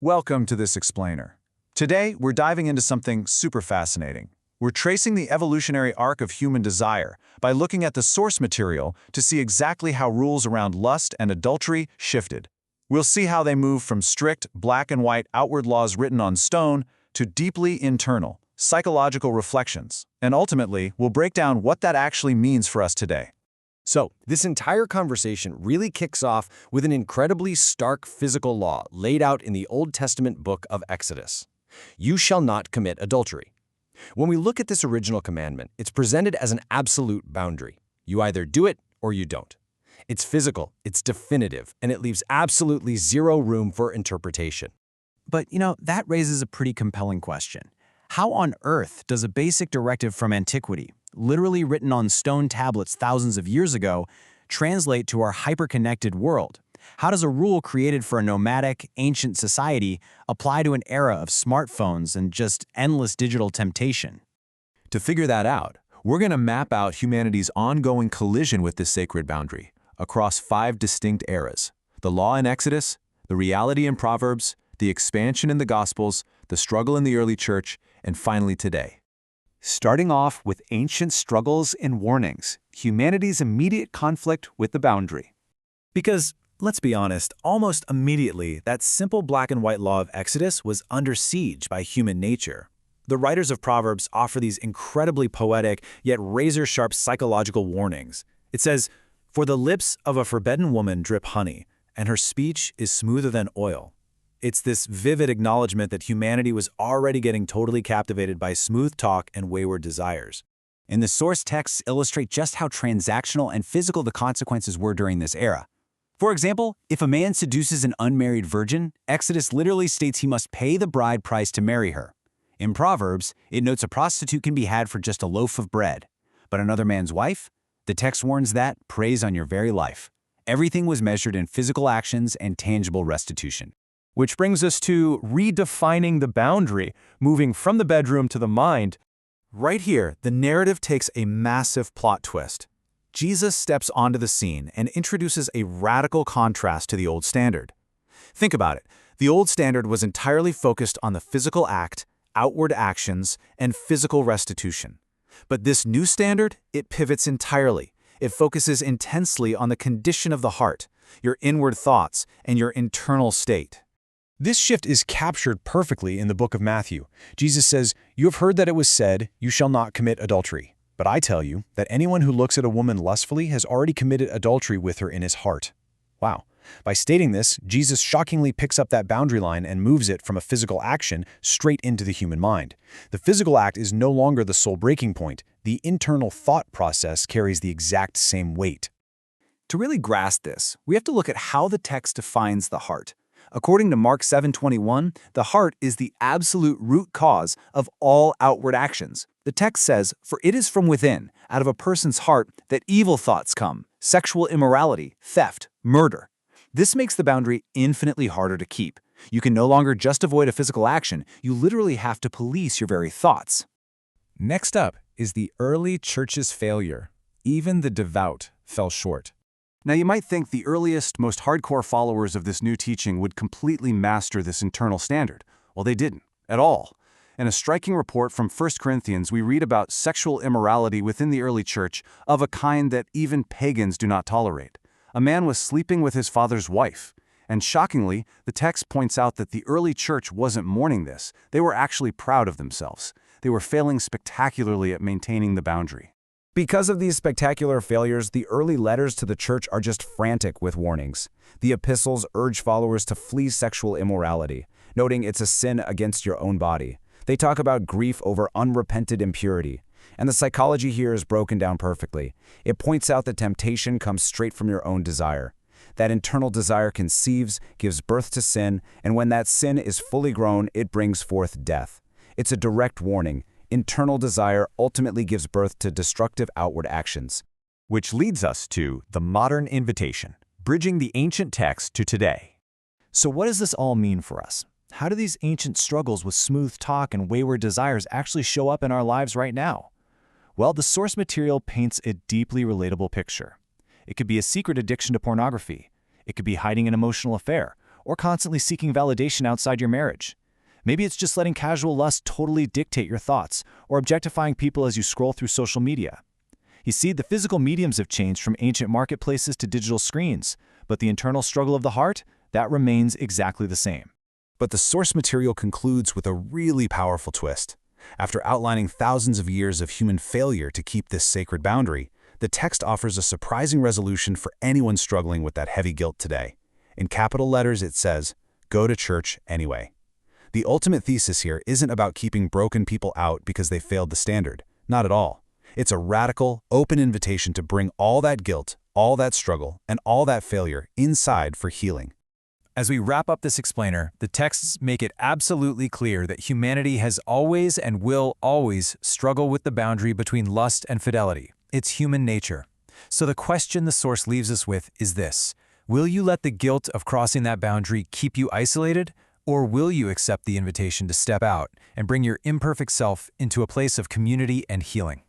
Welcome to this explainer. Today, we're diving into something super fascinating. We're tracing the evolutionary arc of human desire by looking at the source material to see exactly how rules around lust and adultery shifted. We'll see how they move from strict, black and white outward laws written on stone to deeply internal, psychological reflections. And ultimately, we'll break down what that actually means for us today. So, this entire conversation really kicks off with an incredibly stark physical law laid out in the Old Testament book of Exodus. You shall not commit adultery. When we look at this original commandment, it's presented as an absolute boundary. You either do it or you don't. It's physical, it's definitive, and it leaves absolutely zero room for interpretation. But, that raises a pretty compelling question. How on earth does a basic directive from antiquity, literally written on stone tablets thousands of years ago, translate to our hyper-connected world? How does a rule created for a nomadic, ancient society apply to an era of smartphones and just endless digital temptation? To figure that out, we're going to map out humanity's ongoing collision with this sacred boundary across 5 distinct eras: the law in Exodus, the reality in Proverbs, the expansion in the Gospels, the struggle in the early church, and finally today. Starting off with ancient struggles and warnings, humanity's immediate conflict with the boundary. Because, let's be honest, almost immediately, that simple black and white law of Exodus was under siege by human nature. The writers of Proverbs offer these incredibly poetic, yet razor-sharp psychological warnings. It says, "For the lips of a forbidden woman drip honey, and her speech is smoother than oil." It's this vivid acknowledgement that humanity was already getting totally captivated by smooth talk and wayward desires. And the source texts illustrate just how transactional and physical the consequences were during this era. For example, if a man seduces an unmarried virgin, Exodus literally states he must pay the bride price to marry her. In Proverbs, it notes a prostitute can be had for just a loaf of bread. But another man's wife? The text warns that preys on your very life. Everything was measured in physical actions and tangible restitution. Which brings us to redefining the boundary, moving from the bedroom to the mind. Right here, the narrative takes a massive plot twist. Jesus steps onto the scene and introduces a radical contrast to the old standard. Think about it. The old standard was entirely focused on the physical act, outward actions, and physical restitution. But this new standard, it pivots entirely. It focuses intensely on the condition of the heart, your inward thoughts, and your internal state. This shift is captured perfectly in the book of Matthew. Jesus says, "You have heard that it was said, 'You shall not commit adultery.' But I tell you that anyone who looks at a woman lustfully has already committed adultery with her in his heart." Wow. By stating this, Jesus shockingly picks up that boundary line and moves it from a physical action straight into the human mind. The physical act is no longer the sole breaking point. The internal thought process carries the exact same weight. To really grasp this, we have to look at how the text defines the heart. According to Mark 7:21, the heart is the absolute root cause of all outward actions. The text says, "For it is from within, out of a person's heart, that evil thoughts come, sexual immorality, theft, murder." This makes the boundary infinitely harder to keep. You can no longer just avoid a physical action, you literally have to police your very thoughts. Next up is the early church's failure. Even the devout fell short. Now you might think the earliest, most hardcore followers of this new teaching would completely master this internal standard. Well, they didn't, at all. In a striking report from 1 Corinthians, we read about sexual immorality within the early church of a kind that even pagans do not tolerate. A man was sleeping with his father's wife. And shockingly, the text points out that the early church wasn't mourning this. They were actually proud of themselves. They were failing spectacularly at maintaining the boundary. Because of these spectacular failures, the early letters to the church are just frantic with warnings. The epistles urge followers to flee sexual immorality, noting it's a sin against your own body. They talk about grief over unrepented impurity. And the psychology here is broken down perfectly. It points out that temptation comes straight from your own desire. That internal desire conceives, gives birth to sin, and when that sin is fully grown, it brings forth death. It's a direct warning. Internal desire ultimately gives birth to destructive outward actions. Which leads us to the modern invitation, bridging the ancient text to today. So what does this all mean for us? How do these ancient struggles with smooth talk and wayward desires actually show up in our lives right now? Well, the source material paints a deeply relatable picture. It could be a secret addiction to pornography. It could be hiding an emotional affair, or constantly seeking validation outside your marriage. Maybe it's just letting casual lust totally dictate your thoughts, or objectifying people as you scroll through social media. You see, the physical mediums have changed from ancient marketplaces to digital screens, but the internal struggle of the heart, that remains exactly the same. But the source material concludes with a really powerful twist. After outlining thousands of years of human failure to keep this sacred boundary, the text offers a surprising resolution for anyone struggling with that heavy guilt today. In capital letters, it says, "Go to church anyway." The ultimate thesis here isn't about keeping broken people out because they failed the standard. Not at all. It's a radical, open invitation to bring all that guilt, all that struggle, and all that failure inside for healing. As we wrap up this explainer, the texts make it absolutely clear that humanity has always and will always struggle with the boundary between lust and fidelity. It's human nature. So the question the source leaves us with is this: will you let the guilt of crossing that boundary keep you isolated, or will you accept the invitation to step out and bring your imperfect self into a place of community and healing?